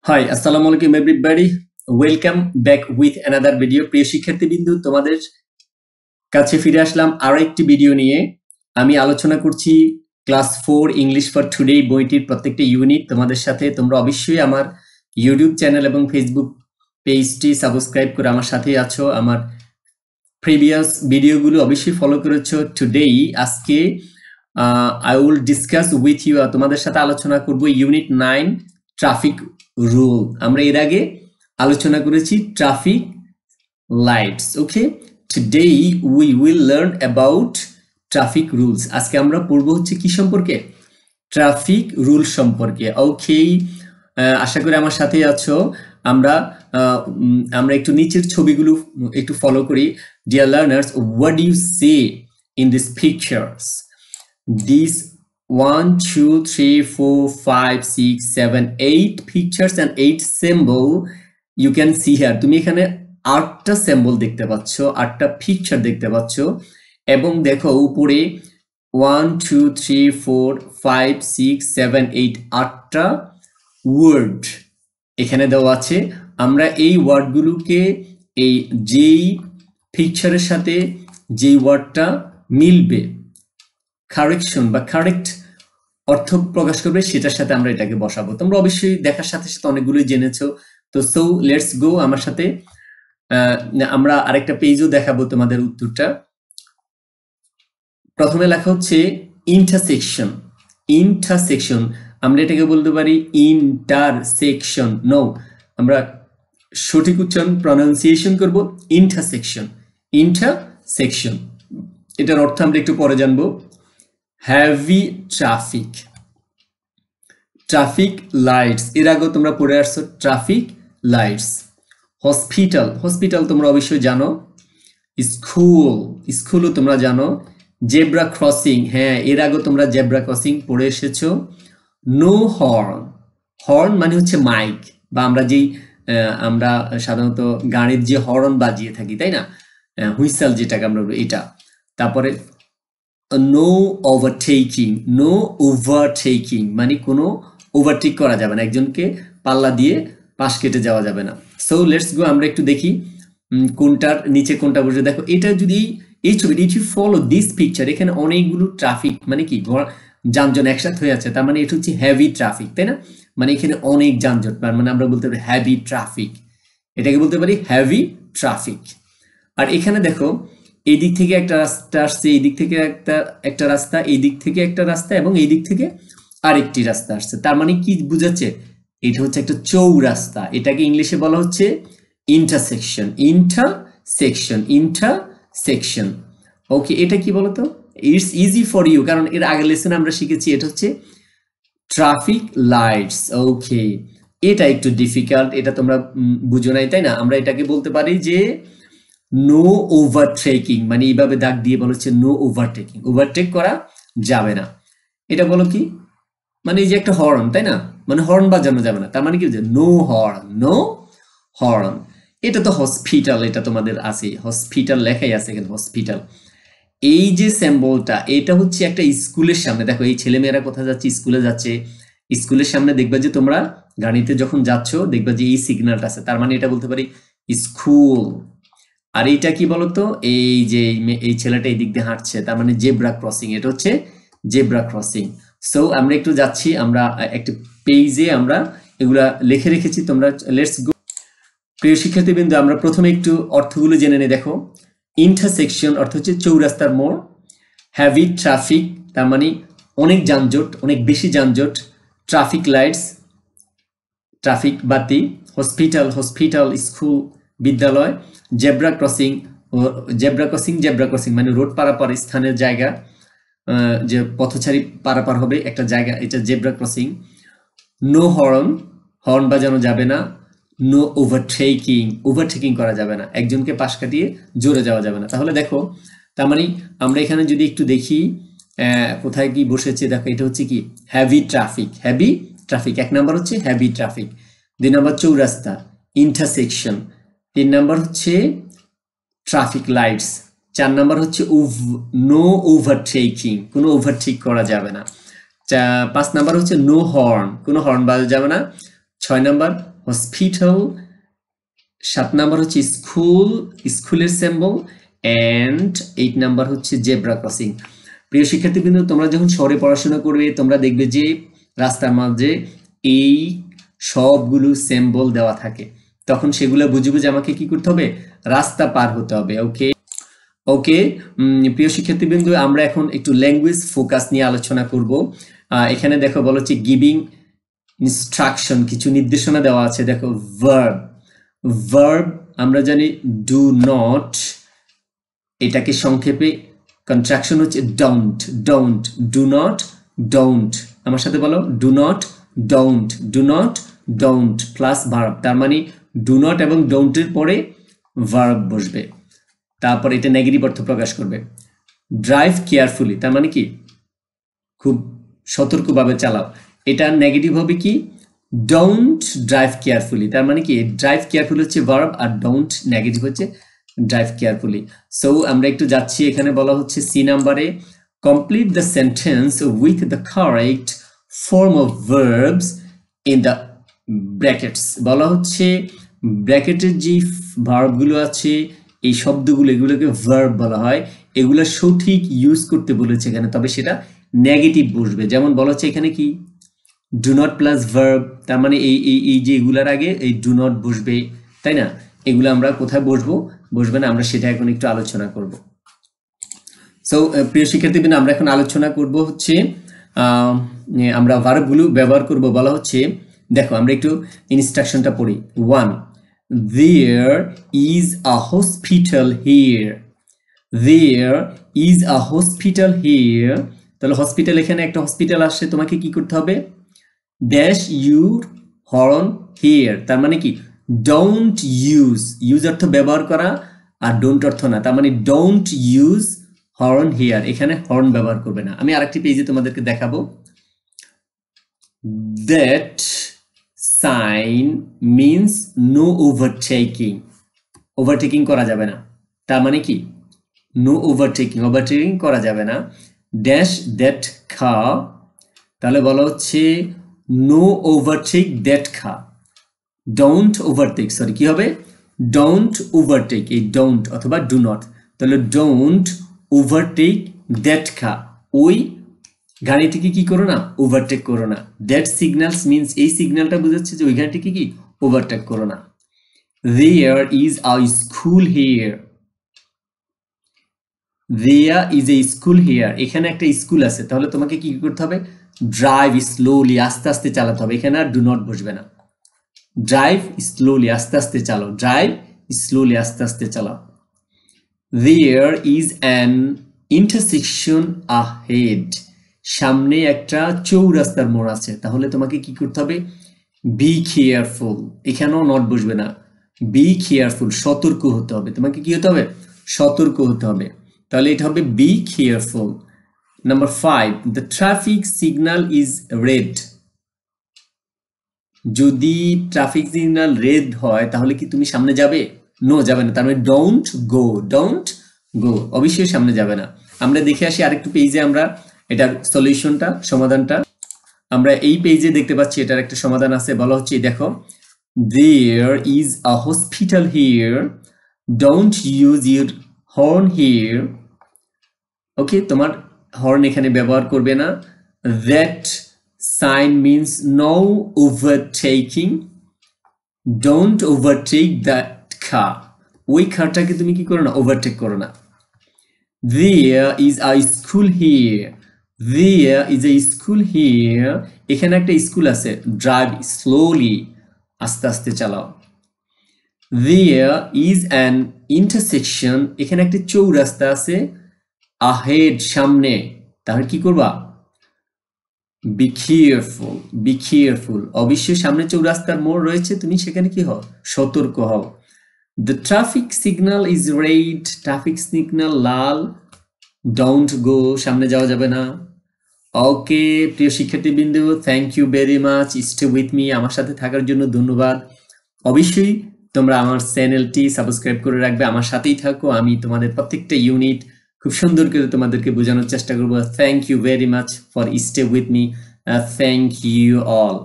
High আসসালামু আলাইকুম everybody welcome back with another video. প্রিয় শিক্ষার্থীবৃন্দ, তোমাদের কাছে ফিরে আসলাম আরো একটি ভিডিও নিয়ে। আমি আলোচনা করছি ক্লাস 4 ইংলিশ ফর টুডে বইটির প্রত্যেকটা ইউনিট তোমাদের সাথে। তোমরা অবশ্যই আমার ইউটিউব চ্যানেল এবং ফেসবুক পেজটি সাবস্ক্রাইব করে আমার সাথে আছো। আমার প্রিভিয়াস ভিডিওগুলো অবশ্যই ফলো করেছো। টুডেই আজকে I will discuss with you, তোমাদের সাথে আলোচনা করব ইউনিট 9 ট্রাফিক রুল। আমরা এর আগে আলোচনা করেছি traffic lights. Okay, today we will learn about traffic rules. আজকে আমরা পড়ব হচ্ছে কি সম্পর্কে? ট্রাফিক রুল সম্পর্কে। ওকে, আশা করি আমার সাথে আছো। আমরা একটু নিচের ছবিগুলো একটু ফলো করি। Dear learners, what do you say in this pictures? These 1, 2, 3, 4, 5, 6, 7, 8 pictures and 8 symbol you can see here. তুমি এখানে 8টা সিম্বল দেখতে পাচ্ছ, 8টা পিকচার দেখতে পাচ্ছ, এবং দেখো উপরে 1, 2, 3, 4, 5, 6, 7, 8 8টা ওয়ার্ড এখানে দেওয়া আছে। আমরা এই ওয়ার্ডগুলোকে এই যেই পিকচারের সাথে যেই ওয়ার্ডটা মিলবে, কারেকশন বা কারেক্ট অর্থ প্রকাশ করবে, সেটার সাথে আমরা এটাকে বসাবো। তোমরা অবশ্যই দেখার সাথে সাথে অনেকগুলোই জেনেছো। তো সো লেটস গো আমার সাথে। আমরা আরেকটা পেজও দেখাবো তোমাদের উত্তরটা। প্রথমে লেখা হচ্ছে ইন্টারসেকশন। ইন্টারসেকশন আমরা এটাকে বলতে পারি ইন্টারসেকশন। নো, আমরা সঠিক উচ্চারণ প্রনাউন্সিয়েশন করব ইন্টারসেকশন। ইন্টারসেকশন এটার অর্থ আমরা একটু পরে জানবো। হেভি ট্রাফিক, ট্রাফিক লাইটস এর আগে তোমরা পড়ে আসছো ট্রাফিক লাইটস। হসপিটাল, হসপিটাল তোমরা অবশ্যই জানো। স্কুল, স্কুলও তোমরা জানো। জেব্রা ক্রসিং, হ্যাঁ এর আগে তোমরা জেব্রা ক্রসিং পড়ে এসেছো। নো হর্ন, হর্ন মানে হচ্ছে মাইক, বা আমরা সাধারণত গাড়ির যে হর্ন বাজিয়ে থাকি, তাই না, হুইসেল যেটাকে আমরা, এটা। তারপরে নো ওভারটেকিং, নো ওভারটেকিং মানে কোনো ওভারটেক করা যাবে না, একজনকে পাল্লা দিয়ে পাশ কেটে যাওয়া যাবে না। সো লেটস গো, আমরা একটু দেখি কোনটার নিচে কোনটা বসে। দেখো এটা যদি এই ছবিটি, if you follow this picture, এখানে অনেকগুলো ট্রাফিক মানে কি যানজট একসাথে হয়ে আছে, তার মানে এটা হচ্ছে হেভি ট্রাফিক, তাই না? মানে এখানে অনেক যানজট, মানে আমরা বলতে পারি হেভি ট্রাফিক, এটাকে বলতে পারি হেভি ট্রাফিক। আর এখানে দেখো এই দিক থেকে একটা রাস্তা আসছে, এই দিক থেকে একটা রাস্তা, এই দিক থেকে একটা রাস্তা, এবং এই দিক থেকে আরেকটি রাস্তা আসছে। তার মানে কি বুঝাচ্ছে? এটা হচ্ছে একটা চৌরাস্তা। এটাকে ইংলিশে বলা হচ্ছে ইন্টারসেকশন। Intersection, intersection. ওকে, এটা কি বলতো? ইটস ইজি ফর ইউ, কারণ এর আগের লেসনে আমরা শিখেছি এটা হচ্ছে ট্রাফিক লাইটস। ওকে, এটা একটু ডিফিকাল্ট, এটা তোমরা বুঝো নাই, তাই না? আমরা এটাকে বলতে পারি যে নো ওভারটেকিং, মানে এইভাবে দাগ দিয়ে বলা হচ্ছে নো ওভারটেকিং, ওভারটেক করা যাবে না। এটা বলো কি, মানে এই যে একটা হর্ন, তাই না, মানে হর্ন বাজানো যাবে না, তার মানে কি নো হর্ন, নো হর্ন। এটা তো হসপিটাল, এটা তোমাদের আছে, হসপিটাল লেখাই আছে এখানে, হসপিটাল। এই যে সিম্বলটা, এটা হচ্ছে একটা স্কুলের সামনে। দেখো এই ছেলেমেয়েরা কোথায় যাচ্ছে? স্কুলে যাচ্ছে। স্কুলের সামনে দেখবা যে তোমরা গাড়িতে যখন যাচ্ছ, দেখবা যে এই সিগন্যালটা আছে, তার মানে এটা বলতে পারি স্কুল। আর এইটা কি বলতো? এই যে এই ছেলেটা এই দিক দিয়ে হাঁটছে, তার মানে জেব্রা ক্রসিং, এটা হচ্ছে জেব্রা ক্রসিং। সো আমরা একটু যাচ্ছি, আমরা একটা পেজে আমরা এগুলা লিখে রেখেছি, তোমরা লেটস গো। প্রিয় শিক্ষার্থীবৃন্দ, আমরা প্রথমে একটু অর্থগুলো জেনে নিই। দেখো ইন্টারসেকশন অর্থ হচ্ছে চৌরাস্তার মোড়। হেভি ট্রাফিক তার মানে অনেক যানজট, অনেক বেশি যানজট। ট্রাফিক লাইটস, ট্রাফিক বাতি। হসপিটাল, হসপিটাল স্কুল বিদ্যালয়। Zebra crossing, zebra crossing, zebra crossing মানে রোড পারাপার স্থানের জায়গা, যে পথচারী পারাপার হবে একটা জায়গা, এটা zebra crossing. No horn, horn বাজানো যাবে না। নো ওভারটেকিং, ওভারটেকিং করা যাবে না, একজনকে পাশ কাটিয়ে জোরে যাওয়া যাবে না। তাহলে দেখো, তার মানে আমরা এখানে যদি একটু দেখি কোথায় কি বসেছে, দেখো এটা হচ্ছে কি heavy traffic, heavy traffic. 1 number হচ্ছে হেভি ট্রাফিক, 2 নাম্বার চৌরাস্তা ইন্টারসেকশন, 3 নাম্বার হচ্ছে ট্রাফিক লাইটস, 4 নাম্বার হচ্ছে নো ওভারটেকিং, কোনো ওভারটেক করা যাবে না। 5 নাম্বার হচ্ছে নো হর্ন, কোনো হর্ন বাজানো যাবে না। 6 নাম্বার হসপিটাল, 7 নাম্বার হচ্ছে স্কুল, স্কুলের সিম্বল, এন্ড 8 নাম্বার হচ্ছে জেব্রা ক্রসিং। প্রিয় শিক্ষার্থীবৃন্দ, তোমরা যখন শহরে পড়াশোনা করবে তোমরা দেখবে যে রাস্তার মাঝে এই সবগুলো সিম্বল দেওয়া থাকে, তখন সেগুলো বুঝে বুঝে আমাকে কি করতে হবে, রাস্তা পার হতে হবে। ওকে ওকে প্রিয় শিক্ষার্থীবৃন্দ, আমরা এখন একটু ল্যাঙ্গুয়েজ ফোকাস নিয়ে আলোচনা করব। এখানে দেখো বলা হচ্ছে গিভিং ইনস্ট্রাকশন, কিছু নির্দেশনা দেওয়া আছে। দেখো ভার্ব, ভার্ব আমরা জানি ডু নট, এটাকে সংক্ষেপে কন্ট্রাকশন হচ্ছে don't, don't, do not, don't. আমার সাথে বলো do not, don't, do not, don't plus verb, তার মানে ডু নট এবং ডোন্টের পরে ভার্ব বসবে, তারপর এটা নেগেটিভ অর্থ প্রকাশ করবে। ড্রাইভ কেয়ারফুলি, তার মানে কি খুব সতর্কভাবে চালাও, এটা নেগেটিভ হবে কি ডোন্ট ড্রাইভ কেয়ারফুলি, তার মানে কি ড্রাইভ কেয়ারফুলি হচ্ছে ভার্ব আর ডোন্ট নেগেটিভ হচ্ছে ড্রাইভ কেয়ারফুলি। সো আমরা একটু যাচ্ছি, এখানে বলা হচ্ছে সি নাম্বারে complete the sentence with the correct form of verbs in the brackets. বলা হচ্ছে ব্র্যাকেটের যে ভার্বগুলো আছে, এই শব্দগুলো, এগুলোকে ভার্ব বলা হয়, এগুলো সঠিক ইউজ করতে বলেছে এখানে, তবে সেটা নেগেটিভ বসবে। যেমন বলা হচ্ছে এখানে কি ডু নট প্লাস ভার্ব, তার মানে এই যে এগুলার আগে এই ডু নট বসবে, তাই না? এগুলো আমরা কোথায় বসবে না, আমরা সেটা এখন একটু আলোচনা করব। সো প্রিয় শিক্ষার্থীবৃন্দ, আমরা এখন আলোচনা করব হচ্ছে আমরা ভার্বগুলো ব্যবহার করব। বলা হচ্ছে দেখো আমরা একটু ইনস্ট্রাকশনটা পড়ি। 1, there is a hospital here, there is a hospital here। তাহলে হসপিটাল, এখানে একটা হসপিটাল আসছে, তোমাকে কি করতে হবে ড্যাশ ইউর হর্ন হিয়ার, তার মানে কি ডোন্ট ইউজ, ইউজ অর্থ ব্যবহার করা আর ডোন্ট অর্থ না, তার মানে ডোন্ট ইউজ হর্ন হিয়ার, এখানে হর্ন ব্যবহার করবে না। আমি আরেকটি পেজে তোমাদেরকে দেখাবো। That sign means no overtaking, overtaking করা যাবে না, তার মানে কি নো ওভারটেকিং, ওভারটেকিং করা যাবে না। ড্যাশ দ্যাট খা, তাহলে বলা হচ্ছে নো ওভারটেক দ্যাট খা, ডোন্ট ওভারটেক, সরি কি হবে ডোন্ট ওভারটেক, এই ডোন্ট অথবা ডু নট, তাহলে ডোন্ট ওভারটেক দ্যাট খা, ওই গাড়িটিকে কি করো না ওভারটেক করো না। দ্যাট সিগন্যালস মিন্স, এই সিগন্যালটা বোঝাচ্ছে যে ওই গাড়িটিকে কি ওভারটেক করো না। There is a school here, there is a school here, এখানে একটা স্কুল আছে, তাহলে তোমাকে কি করতে হবে ড্রাইভ স্লোলি, আস্তে আস্তে চালাতে হবে, এখানে আর ডু নট বসবে না। ড্রাইভ স্লোলি, আস্তে আস্তে চালাও, ড্রাইভ স্লোলি, আস্তে আস্তে চালাও। There is an intersection ahead, সামনে একটা চৌরাস্তার মোড় আছে, তাহলে তোমাকে কি করতে হবে বি কেয়ারফুল, এখানেও নট বসবে না, বি কেয়ারফুল, সতর্ক হতে হবে, তোমাকে কি হতে হবে সতর্ক হতে হবে, তাহলে এটা হবে be careful. Number 5, the traffic signal is red, যদি ট্রাফিক সিগন্যাল রেড হয় তাহলে কি তুমি সামনে যাবে, নো যাবে না, তার মানে ডোন্ট গো, ডোন্ট গো, অবশ্যই সামনে যাবে না। আমরা দেখে আসি আরেকটু পেজে, আমরা এটার সলিউশনটা, সমাধানটা আমরা এই পেজে দেখতে পাচ্ছি, এটার একটা সমাধান আছে। বলা হচ্ছে দেখো, there is a hospital here, don't use your horn here, ওকে তোমার হর্ন এখানে ব্যবহার করবে না। that sign means no overtaking, don't overtake that car, ওই কারটাকে তুমি কি করো না ওভারটেক করো না। there is a school here, there is a school here, এখানে একটা স্কুল আছে, ড্রাইভ স্লোলি, আস্তে আস্তে চালাও। there is an intersection, এখানে একটা চৌরাস্তা আছে, ahead সামনে, তাহলে কি করবা be careful, be careful, অবশ্যই সামনে চৌরাস্তার মোড় রয়েছে, তুমি সেখানে কি হও সতর্ক হও। the traffic signal is red, traffic signal Lal, don't go, সামনে যাওয়া যাবে না। ওকে প্রিয় শিক্ষার্থীবৃন্দ, thank you very much, stay with me, আমার সাথে থাকার জন্য ধন্যবাদ। অবশ্যই তোমরা আমার চ্যানেলটি সাবস্ক্রাইব করে রাখবে, আমার সাথেই থাকো, আমি তোমাদের প্রত্যেকটা ইউনিট খুব সুন্দর করে তোমাদেরকে বোঝানোর চেষ্টা করব। Thank you very much for stay with me, thank you all.